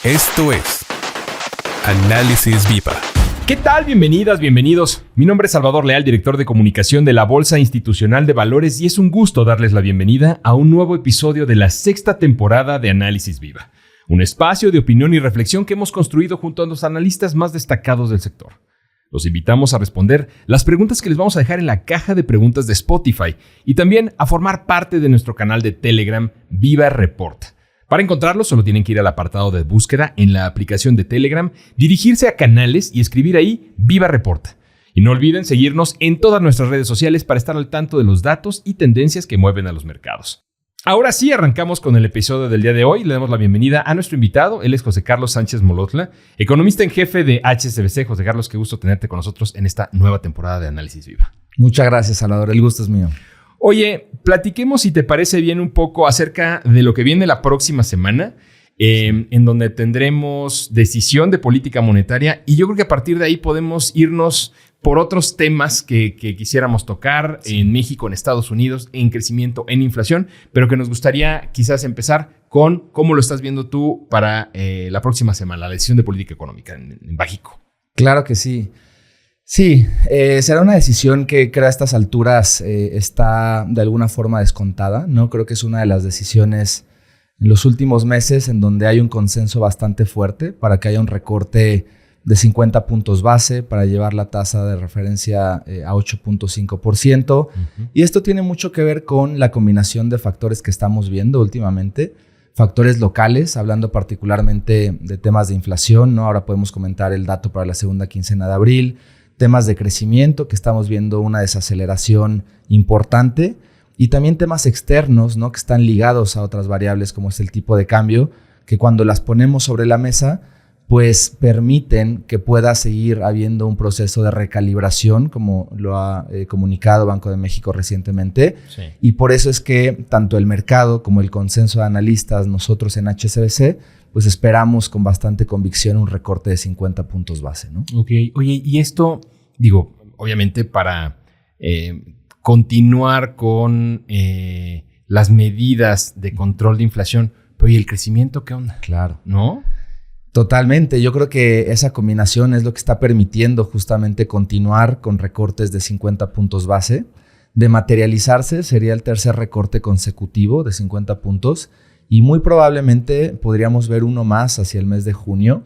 Esto es Análisis Viva. ¿Qué tal? Bienvenidas, bienvenidos. Mi nombre es Salvador Leal, director de comunicación de la Bolsa Institucional de Valores, y es un gusto darles la bienvenida a un nuevo episodio de la sexta temporada de Análisis Viva, un espacio de opinión y reflexión que hemos construido junto a los analistas más destacados del sector. Los invitamos a responder las preguntas que les vamos a dejar en la caja de preguntas de Spotify y también a formar parte de nuestro canal de Telegram Viva Report. Para encontrarlo, solo tienen que ir al apartado de búsqueda en la aplicación de Telegram, dirigirse a canales y escribir ahí Viva Report. Y no olviden seguirnos en todas nuestras redes sociales para estar al tanto de los datos y tendencias que mueven a los mercados. Ahora sí, arrancamos con el episodio del día de hoy. Le damos la bienvenida a nuestro invitado. Él es José Carlos Sánchez Molotla, economista en jefe de HSBC. José Carlos, qué gusto tenerte con nosotros en esta nueva temporada de Análisis Viva. Muchas gracias, Salvador. El gusto es mío. Oye, platiquemos, si te parece bien, un poco acerca de lo que viene la próxima semana, en donde tendremos decisión de política monetaria, y yo creo que a partir de ahí podemos irnos por otros temas que quisiéramos tocar en México, en Estados Unidos, en crecimiento, en inflación, pero que nos gustaría quizás empezar con cómo lo estás viendo tú para la próxima semana, la decisión de política económica en México. Claro que sí. Sí, será una decisión que creo a estas alturas está de alguna forma descontada, ¿no? Creo que es una de las decisiones en los últimos meses en donde hay un consenso bastante fuerte para que haya un recorte de 50 puntos base para llevar la tasa de referencia a 8.5%. Uh-huh. Y esto tiene mucho que ver con la combinación de factores que estamos viendo últimamente. Factores locales, hablando particularmente de temas de inflación, ¿no? Ahora podemos comentar el dato para la segunda quincena de abril. Temas de crecimiento, que estamos viendo una desaceleración importante, y también temas externos, ¿no? Que están ligados a otras variables como es el tipo de cambio, que cuando las ponemos sobre la mesa, pues permiten que pueda seguir habiendo un proceso de recalibración, como lo ha comunicado Banco de México recientemente. Sí. Y por eso es que tanto el mercado como el consenso de analistas, nosotros en HSBC, pues esperamos con bastante convicción un recorte de 50 puntos base, ¿no? Ok. Oye, y esto, digo, obviamente para continuar con las medidas de control de inflación, pero ¿y el crecimiento qué onda? Claro. ¿No? Totalmente. Yo creo que esa combinación es lo que está permitiendo justamente continuar con recortes de 50 puntos base. De materializarse, sería el tercer recorte consecutivo de 50 puntos. Y muy probablemente podríamos ver uno más hacia el mes de junio.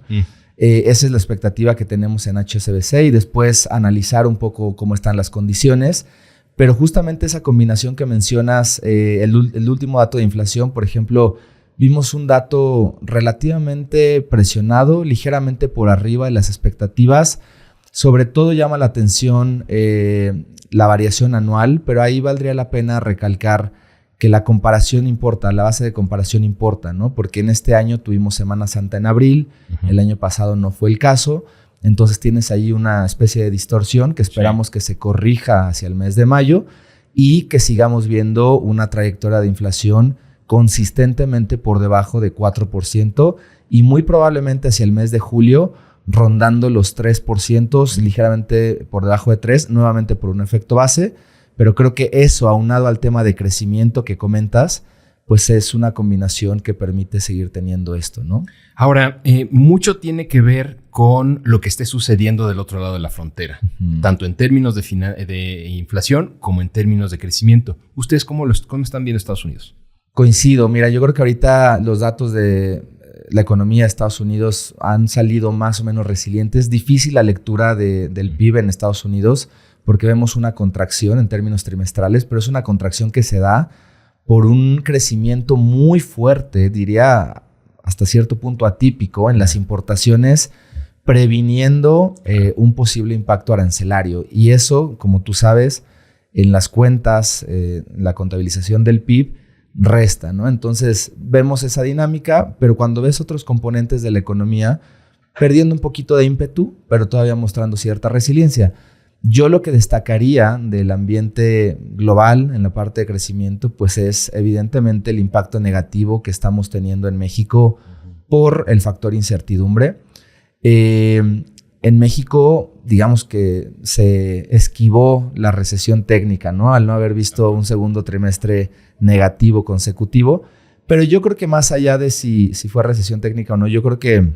Esa es la expectativa que tenemos en HSBC, y después analizar un poco cómo están las condiciones. Pero justamente esa combinación que mencionas, el último dato de inflación, por ejemplo, vimos un dato relativamente presionado, ligeramente por arriba de las expectativas. Sobre todo llama la atención la variación anual, pero ahí valdría la pena recalcar que la comparación importa, la base de comparación importa, ¿no? Porque en este año tuvimos Semana Santa en abril, el año pasado no fue el caso, entonces tienes ahí una especie de distorsión que esperamos que se corrija hacia el mes de mayo y que sigamos viendo una trayectoria de inflación consistentemente por debajo de 4% y muy probablemente hacia el mes de julio rondando los 3%, ligeramente por debajo de 3%, nuevamente por un efecto base. Pero creo que eso, aunado al tema de crecimiento que comentas, pues es una combinación que permite seguir teniendo esto, ¿no? Ahora, mucho tiene que ver con lo que esté sucediendo del otro lado de la frontera, tanto en términos de inflación como en términos de crecimiento. ¿Ustedes cómo están viendo Estados Unidos? Coincido. Mira, yo creo que ahorita los datos de la economía de Estados Unidos han salido más o menos resilientes. Difícil la lectura del PIB en Estados Unidos, porque vemos una contracción en términos trimestrales, pero es una contracción que se da por un crecimiento muy fuerte, diría hasta cierto punto atípico, en las importaciones, previniendo un posible impacto arancelario. Y eso, como tú sabes, en las cuentas, la contabilización del PIB, resta, ¿no? Entonces, vemos esa dinámica, pero cuando ves otros componentes de la economía, perdiendo un poquito de ímpetu, pero todavía mostrando cierta resiliencia. Yo lo que destacaría del ambiente global en la parte de crecimiento, pues es evidentemente el impacto negativo que estamos teniendo en México por el factor incertidumbre. En México, digamos que se esquivó la recesión técnica, ¿no? Al no haber visto un segundo trimestre negativo consecutivo, Pero yo creo que más allá de si fue recesión técnica o no, yo creo que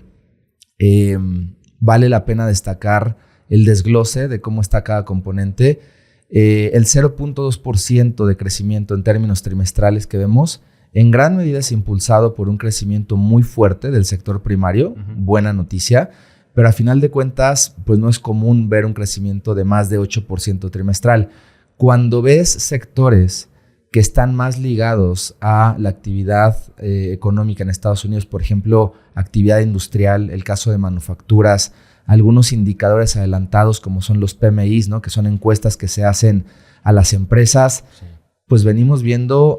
vale la pena destacar el desglose de cómo está cada componente. El 0.2% de crecimiento en términos trimestrales que vemos, en gran medida es impulsado por un crecimiento muy fuerte del sector primario, buena noticia, pero a final de cuentas, pues no es común ver un crecimiento de más de 8% trimestral. Cuando ves sectores que están más ligados a la actividad económica en Estados Unidos, por ejemplo, actividad industrial, el caso de manufacturas, algunos indicadores adelantados como son los PMIs, ¿no? Que son encuestas que se hacen a las empresas, sí. Pues venimos viendo,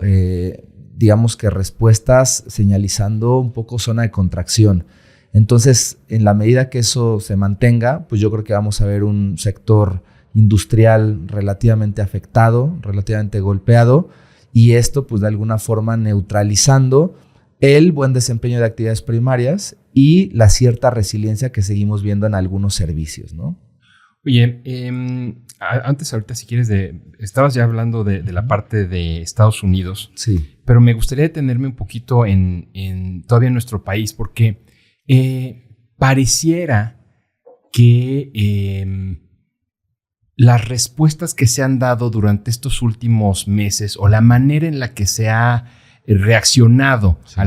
digamos que respuestas señalizando un poco zona de contracción. Entonces, en la medida que eso se mantenga, pues yo creo que vamos a ver un sector industrial relativamente afectado, relativamente golpeado, y esto pues de alguna forma neutralizando el buen desempeño de actividades primarias y la cierta resiliencia que seguimos viendo en algunos servicios, ¿no? Oye, antes ahorita si quieres, estabas ya hablando de la parte de Estados Unidos, sí. Pero me gustaría detenerme un poquito todavía en nuestro país, porque pareciera que las respuestas que se han dado durante estos últimos meses o la manera en la que se ha reaccionado sí.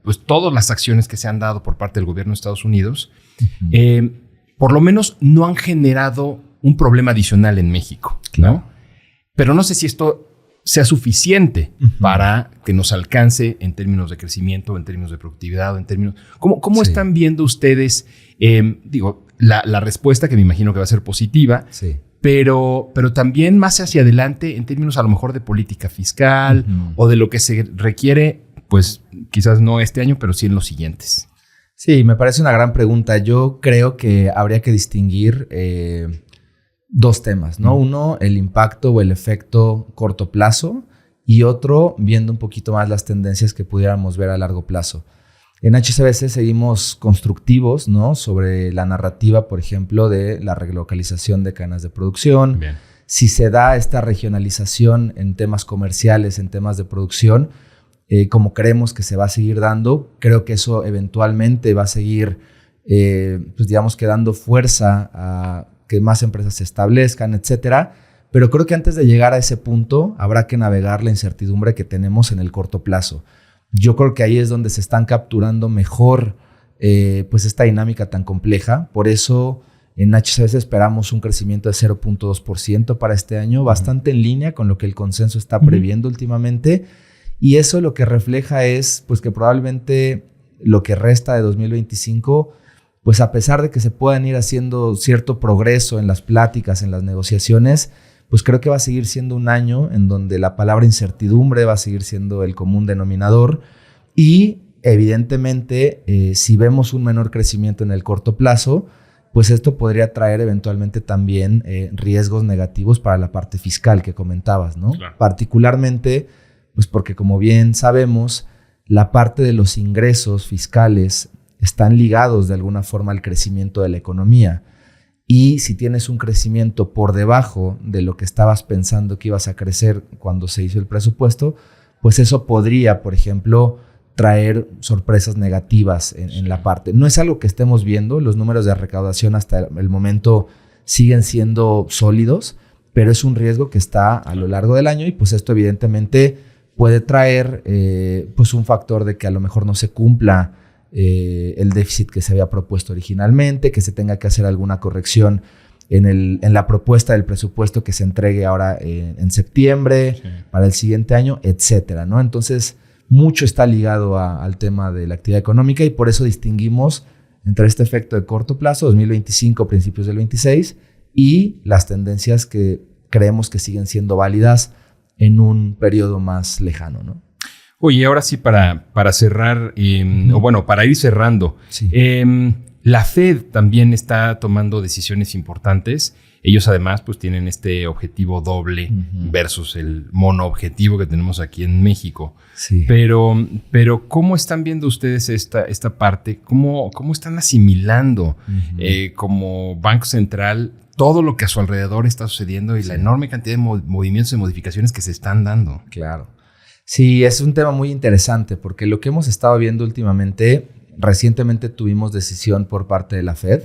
Pues todas las acciones que se han dado por parte del gobierno de Estados Unidos, por lo menos no han generado un problema adicional en México, claro. ¿No? Pero no sé si esto sea suficiente para que nos alcance en términos de crecimiento, en términos de productividad, en términos... ¿Cómo sí. Están viendo ustedes, la respuesta, que me imagino que va a ser positiva, sí. pero también más hacia adelante en términos a lo mejor de política fiscal o de lo que se requiere, pues quizás no este año, pero sí en los siguientes? Sí, me parece una gran pregunta. Yo creo que habría que distinguir dos temas, ¿no? Uno, el impacto o el efecto corto plazo, y otro, viendo un poquito más las tendencias que pudiéramos ver a largo plazo. En HSBC seguimos constructivos, ¿no? Sobre la narrativa, por ejemplo, de la relocalización de cadenas de producción. Bien. Si se da esta regionalización en temas comerciales, en temas de producción, como creemos que se va a seguir dando, creo que eso eventualmente va a seguir, pues digamos que dando fuerza a que más empresas se establezcan, etcétera. Pero creo que antes de llegar a ese punto habrá que navegar la incertidumbre que tenemos en el corto plazo. Yo creo que ahí es donde se están capturando mejor pues esta dinámica tan compleja. Por eso en HSBC esperamos un crecimiento de 0.2% para este año, bastante en línea con lo que el consenso está previendo últimamente. Y eso lo que refleja es pues que probablemente lo que resta de 2025, pues a pesar de que se puedan ir haciendo cierto progreso en las pláticas, en las negociaciones, pues creo que va a seguir siendo un año en donde la palabra incertidumbre va a seguir siendo el común denominador. Y evidentemente, si vemos un menor crecimiento en el corto plazo, pues esto podría traer eventualmente también riesgos negativos para la parte fiscal que comentabas, ¿no? Claro. Particularmente, pues porque como bien sabemos, la parte de los ingresos fiscales están ligados de alguna forma al crecimiento de la economía. Y si tienes un crecimiento por debajo de lo que estabas pensando que ibas a crecer cuando se hizo el presupuesto, pues eso podría, por ejemplo, traer sorpresas negativas en la parte. No es algo que estemos viendo, los números de recaudación hasta el momento siguen siendo sólidos, pero es un riesgo que está a lo largo del año y pues esto evidentemente puede traer pues un factor de que a lo mejor no se cumpla el déficit que se había propuesto originalmente, que se tenga que hacer alguna corrección en la propuesta del presupuesto que se entregue ahora en septiembre, sí, para el siguiente año, etcétera, ¿no? Entonces, mucho está ligado al tema de la actividad económica y por eso distinguimos entre este efecto de corto plazo, 2025, principios del 26, y las tendencias que creemos que siguen siendo válidas en un periodo más lejano, ¿no? Oye, ahora sí para cerrar, o bueno, para ir cerrando, sí. La Fed también está tomando decisiones importantes. Ellos además pues tienen este objetivo doble versus el monoobjetivo que tenemos aquí en México. Sí. Pero ¿cómo están viendo ustedes esta parte? ¿Cómo están asimilando como Banco Central todo lo que a su alrededor está sucediendo y la enorme cantidad de movimientos y modificaciones que se están dando? Claro. Sí, es un tema muy interesante porque lo que hemos estado viendo últimamente, recientemente tuvimos decisión por parte de la Fed.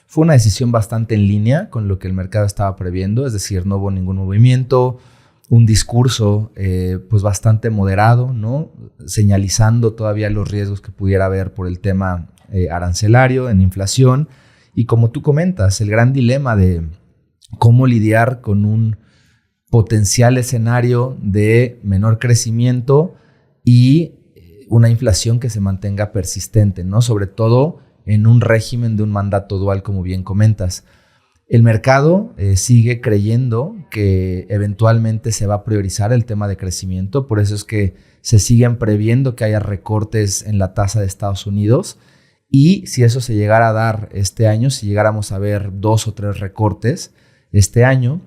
Fue una decisión bastante en línea con lo que el mercado estaba previendo, es decir, no hubo ningún movimiento, un discurso pues bastante moderado, ¿no? Señalizando todavía los riesgos que pudiera haber por el tema arancelario, en inflación. Y como tú comentas, el gran dilema de cómo lidiar con un potencial escenario de menor crecimiento y una inflación que se mantenga persistente, ¿no? Sobre todo en un régimen de un mandato dual, como bien comentas. El mercado sigue creyendo que eventualmente se va a priorizar el tema de crecimiento, por eso es que se siguen previendo que haya recortes en la tasa de Estados Unidos, y si eso se llegara a dar este año, si llegáramos a ver 2 o 3 recortes este año,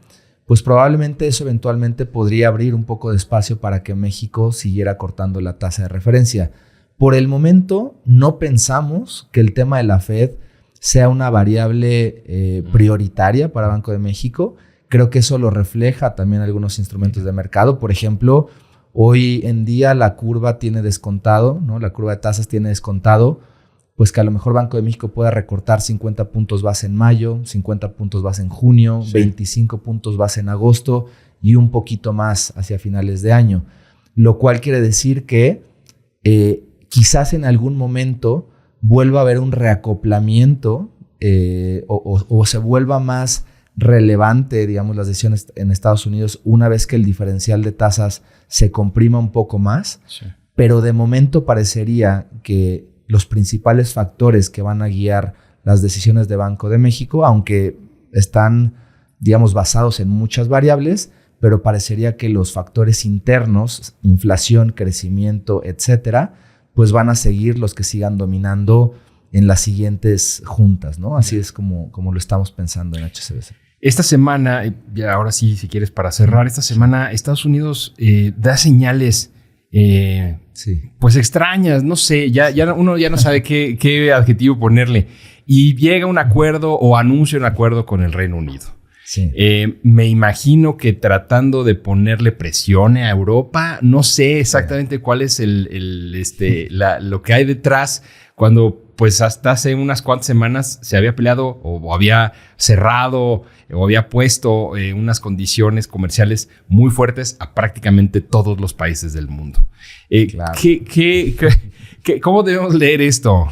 pues probablemente eso eventualmente podría abrir un poco de espacio para que México siguiera cortando la tasa de referencia. Por el momento, no pensamos que el tema de la Fed sea una variable prioritaria para Banco de México. Creo que eso lo refleja también algunos instrumentos de mercado. Por ejemplo, hoy en día la curva tiene descontado, ¿no? La curva de tasas tiene descontado, pues que a lo mejor Banco de México pueda recortar 50 puntos base en mayo, 50 puntos base en junio, 25 puntos base en agosto y un poquito más hacia finales de año. Lo cual quiere decir que quizás en algún momento vuelva a haber un reacoplamiento o se vuelva más relevante, digamos, las decisiones en Estados Unidos una vez que el diferencial de tasas se comprima un poco más. Sí. Pero de momento parecería que los principales factores que van a guiar las decisiones de Banco de México, aunque están, digamos, basados en muchas variables, pero parecería que los factores internos, inflación, crecimiento, etcétera, pues van a seguir los que sigan dominando en las siguientes juntas, ¿no? Así es como lo estamos pensando en HSBC. Esta semana, ya ahora sí, si quieres para cerrar, esta semana Estados Unidos da señales pues extrañas, no sé, ya uno ya no sabe qué adjetivo ponerle, y llega un acuerdo o anuncia un acuerdo con el Reino Unido. Sí. Me imagino que tratando de ponerle presión a Europa, no sé exactamente cuál es lo que hay detrás, cuando pues hasta hace unas cuantas semanas se había peleado o había cerrado o había puesto unas condiciones comerciales muy fuertes a prácticamente todos los países del mundo. Claro. ¿Cómo debemos leer esto?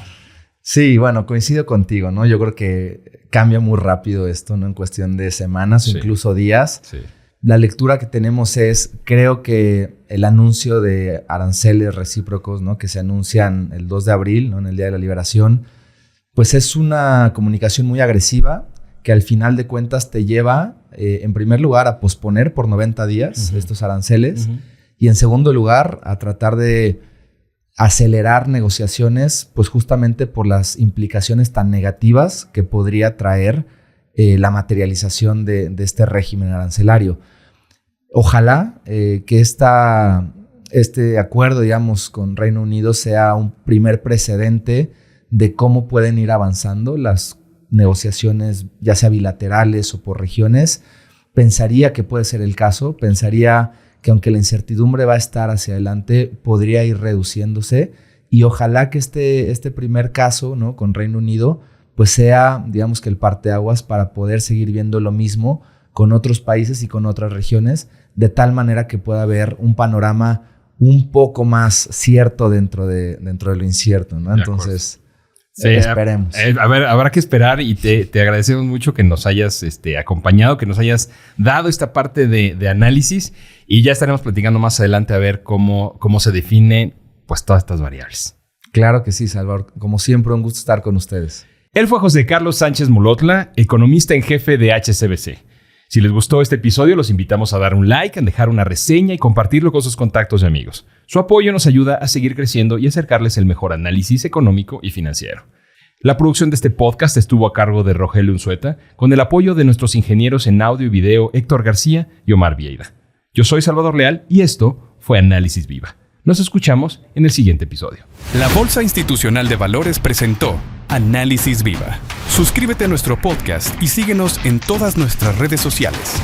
Sí, bueno, coincido contigo, ¿no? Yo creo que cambia muy rápido esto, ¿no? En cuestión de semanas o incluso días. Sí. La lectura que tenemos es, creo que el anuncio de aranceles recíprocos, ¿no? Que se anuncian el 2 de abril, ¿no? En el Día de la Liberación, pues es una comunicación muy agresiva que al final de cuentas te lleva, en primer lugar, a posponer por 90 días estos aranceles y en segundo lugar, a tratar de acelerar negociaciones, pues justamente por las implicaciones tan negativas que podría traer la materialización de este régimen arancelario. Ojalá que este acuerdo, digamos, con Reino Unido sea un primer precedente de cómo pueden ir avanzando las negociaciones, ya sea bilaterales o por regiones. Pensaría que puede ser el caso, pensaría que aunque la incertidumbre va a estar hacia adelante, podría ir reduciéndose y ojalá que este primer caso, ¿no? Con Reino Unido pues sea, digamos, que el parteaguas para poder seguir viendo lo mismo con otros países y con otras regiones, de tal manera que pueda haber un panorama un poco más cierto dentro de lo incierto, ¿no? Entonces, sí, esperemos. A ver, habrá que esperar y te agradecemos mucho que nos hayas acompañado, que nos hayas dado esta parte de análisis y ya estaremos platicando más adelante a ver cómo se definen pues todas estas variables. Claro que sí, Salvador. Como siempre, un gusto estar con ustedes. Él fue José Carlos Sánchez Molotla, economista en jefe de HSBC. Si les gustó este episodio, los invitamos a dar un like, a dejar una reseña y compartirlo con sus contactos y amigos. Su apoyo nos ayuda a seguir creciendo y acercarles el mejor análisis económico y financiero. La producción de este podcast estuvo a cargo de Rogelio Unzueta, con el apoyo de nuestros ingenieros en audio y video Héctor García y Omar Vieira. Yo soy Salvador Leal y esto fue Análisis Viva. Nos escuchamos en el siguiente episodio. La Bolsa Institucional de Valores presentó Análisis Viva. Suscríbete a nuestro podcast y síguenos en todas nuestras redes sociales.